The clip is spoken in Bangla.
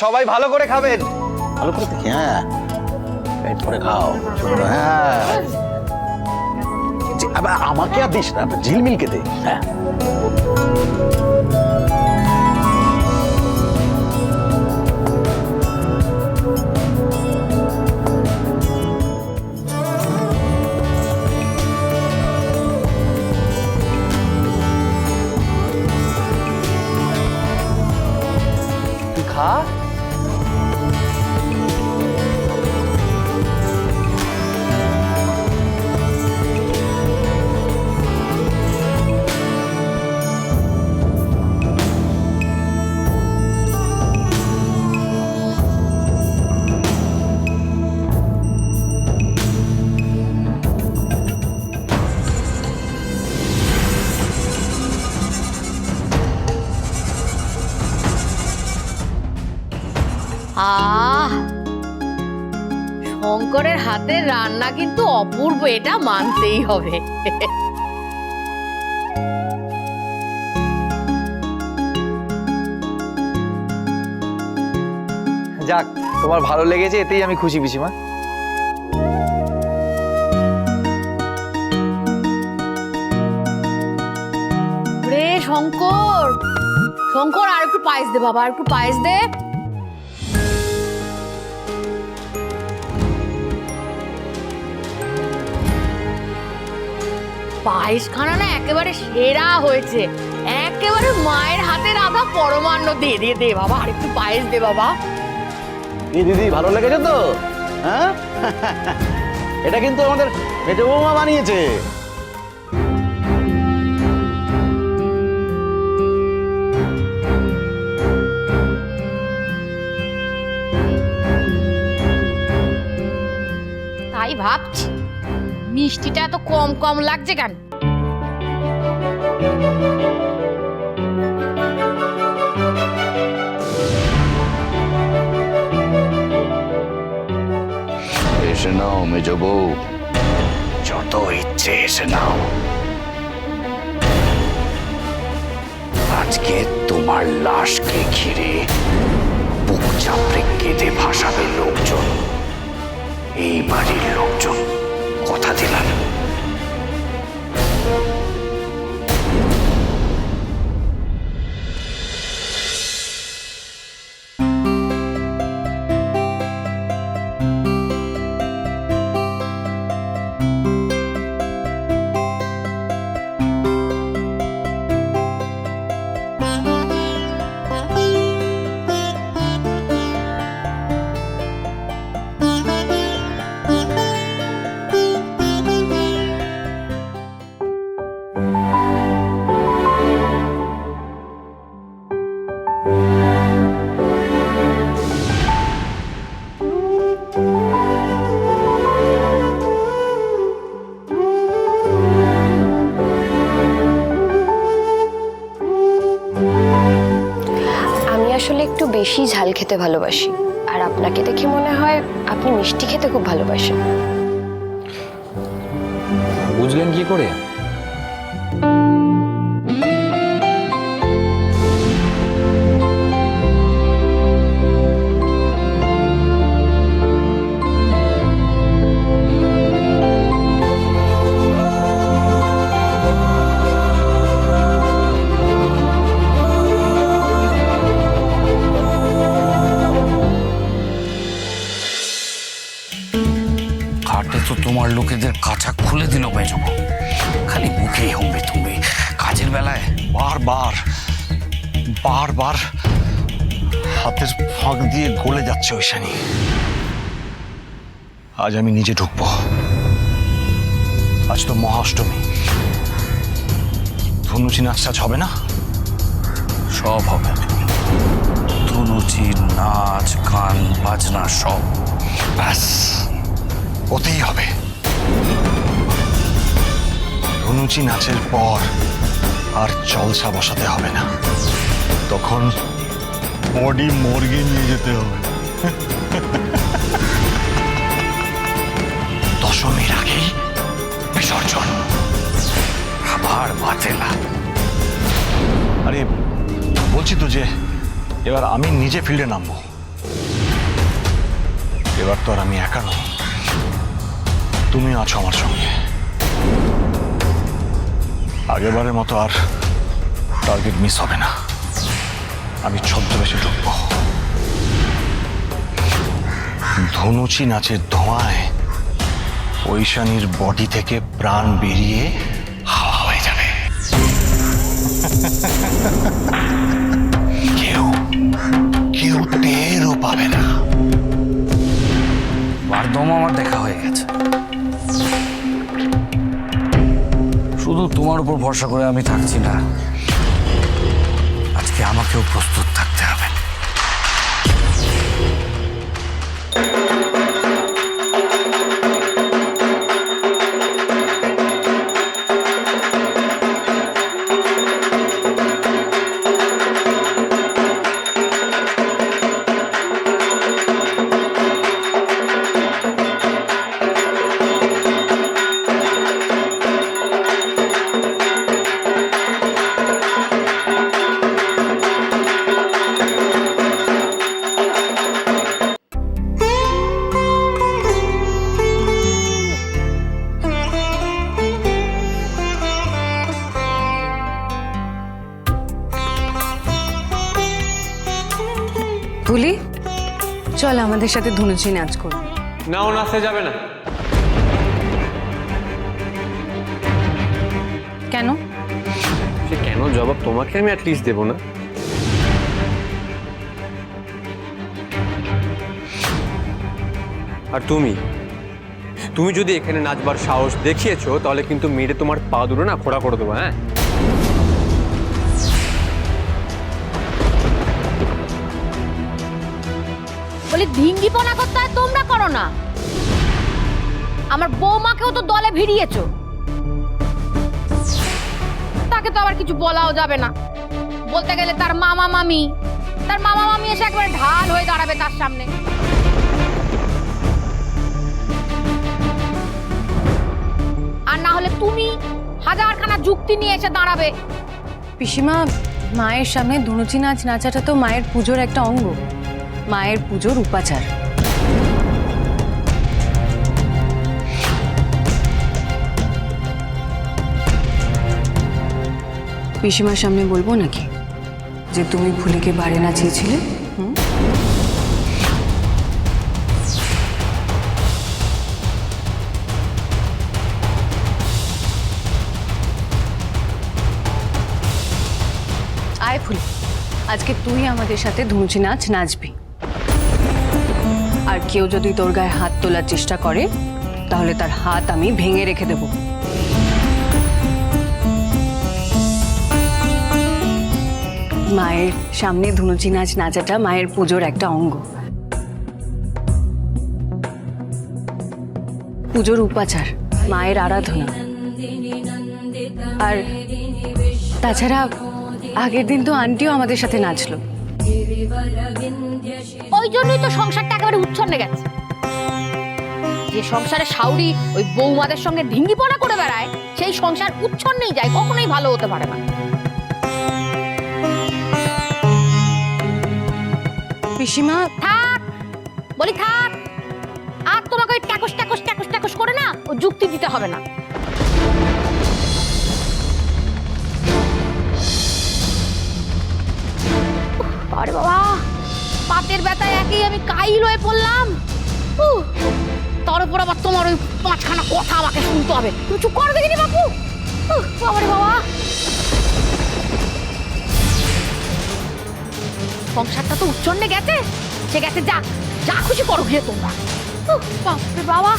সবাই ভালো করে খাবেন। ভালো করে দেখি, হ্যাঁ পেট ভরে খাও, হ্যাঁ। আবার আমাকে আর দিস না, ঝিলমিলকে দে, হ্যাঁ। তুই খা। আহ, শঙ্করের হাতের রান্না কিন্তু অপূর্ব, এটা মানতেই হবে। যাক, তোমার ভালো লেগেছে এতেই আমি খুশি পিসিমা। রে শঙ্কর, শঙ্কর আর একটু পায়েস দে বাবা, আর একটু পায়েস দে। পায়েস খানা না একেবারে সেরা হয়েছে, একেবারে মায়ের হাতের আধা পরমান্ন। দে দে দে বাবা, আর একটু পায়েস দে বাবা। দিদি ভালো লেগেছে তো? হ্যাঁ, এটা কিন্তু আমাদের মেজো বৌমা বানিয়েছে। তাই ভাবছি মিষ্টিটা এত কম কম লাগছে কেন? এসে নাও মেজো বউ, যত ইচ্ছে এসে নাও। আজকে তোমার লাশকে ঘিরে বুক চাপড়ে কেঁদে ভাসাবে লোকজন, এই বাড়ির লোকজন, কথা দিলাম। আসলে একটু বেশি ঝাল খেতে ভালোবাসি, আর আপনাকে দেখে মনে হয় আপনি মিষ্টি খেতে খুব ভালোবাসেন। বুঝলেন কি করে? তো তোমার লোকেদের কাঁচা খুলে দিল মেজো, খালি মুখেই হম্বে তুমি, কাজের বেলায় বারবার বারবার হাতের ফাঁক দিয়ে গলে যাচ্ছে ঐশানী। আজ আমি নিজে ঢুকবো। আজ তো মহাষ্টমী, ধনুচি নাচ টাচ হবে না? সব হবে, ধনুচি, নাচ, গান, বাজনা সব। ব্যাস, ওতেই হবে। ধনুচি নাচের পর আর জলসা বসাতে হবে না, তখন বডি মর্গে নিয়ে যেতে হবে। দশমীর আগেই বিসর্জন, আবার বাতেলা। আরে বলছি তো যে এবার আমি নিজে ফিল্ডে নামবো। এবার তো আর আমি একা নই, তুমিও আছো আমার সঙ্গে। আগেরবারের মতো আর টার্গেট মিস হবে না। আমি ছদ্মবেশে ঢুকবো। ধনুচি নাচের ধোঁয়ায় ঐশানীর বডি থেকে প্রাণ বেরিয়ে হাওয়া হয়ে যাবে। কেউ কেউ টেরও পাবে না। বারদম আমার দেখা হয়ে গেছে। শুধু তোমার উপর ভরসা করে আমি থাকছি না, আজকে আমাকেও প্রস্তুত থাকতে হবে। ভুলি, চল আমাদের সাথে ধনুচি নাচ কর। না, ও নাচতে যাবে না। কেন? সে কেন জবাব তোমাকে আমি অ্যাটলিস্ট দেবো না? আর তুমি যদি এখানে নাচবার সাহস দেখিয়েছো তাহলে কিন্তু মেরে তোমার পা দুটো না খোড়া করে দেবো। হ্যাঁ, বলি ঢিঙ্গিপনা করতে হয় তোমরা করো না, আমার বৌমাকেও তো দলে ভিড়িয়েছো, তাকে তো আবার কিছু বলাও যাবে না। বলতে গেলে তার মামা মামি এসে একবারে ঢাল হয়ে দাঁড়াবে তার সামনে। আর না হলে তুমি হাজারখানা যুক্তি নিয়ে এসে দাঁড়াবে। পিসিমা, মায়ের সামনে ধনুচি নাচ নাচাটা তো মায়ের পুজোর একটা অঙ্গ, মায়ের পুজোর উপাচার। পিসিমার সামনে বলবো নাকি যে তুমি ভুলিকে বাড়ি নাচিয়েছিলে? আয় ফুলি, আজকে তুই আমাদের সাথে ধনুচি নাচ নাচবি। আর কেউ যদি তোর গায়ে হাত তোলার চেষ্টা করে তাহলে তার হাত আমি ভেঙে রেখে দেব। মায়ের সামনে ধনুচি নাচ নাচাটা মায়ের পুজোর একটা অঙ্গ, পুজোর উপাচার, মায়ের আরাধনা। আর তাছাড়া আগের দিন তো আন্টিও আমাদের সাথে নাচলো। ওই জন্যই তো সংসারটা একেবারে উচ্ছন্নে গেছে। যে সংসারে শাউরি ওই বৌমাদের সঙ্গে ঢিঙ্গিপনা করে বেড়ায়, সেই সংসার উচ্ছন্নেই যায়, কখনোই ভালো হতে পারে না। পিসিমা, থাক বলি, থাক। আর তোমাকে ওই ট্যাকস ট্যাকস ট্যাকস ট্যাকস করে না ও যুক্তি দিতে হবে না। আরে বাবা, পাতের ব্যথায় একেই আমি কাইল হয়ে পড়লাম। তার উপর আবার তোমার ওই পাঁচখানা কথা আমাকে শুনতে হবে। তুমি চুপ করো দেখিনি বাপু। বাবারে বাবা, সংসারটা তো উচ্ছন্নে গেছে, সে গেছে, যা যা খুশি করো গিয়ে তোমরা। বাপরে বাবা,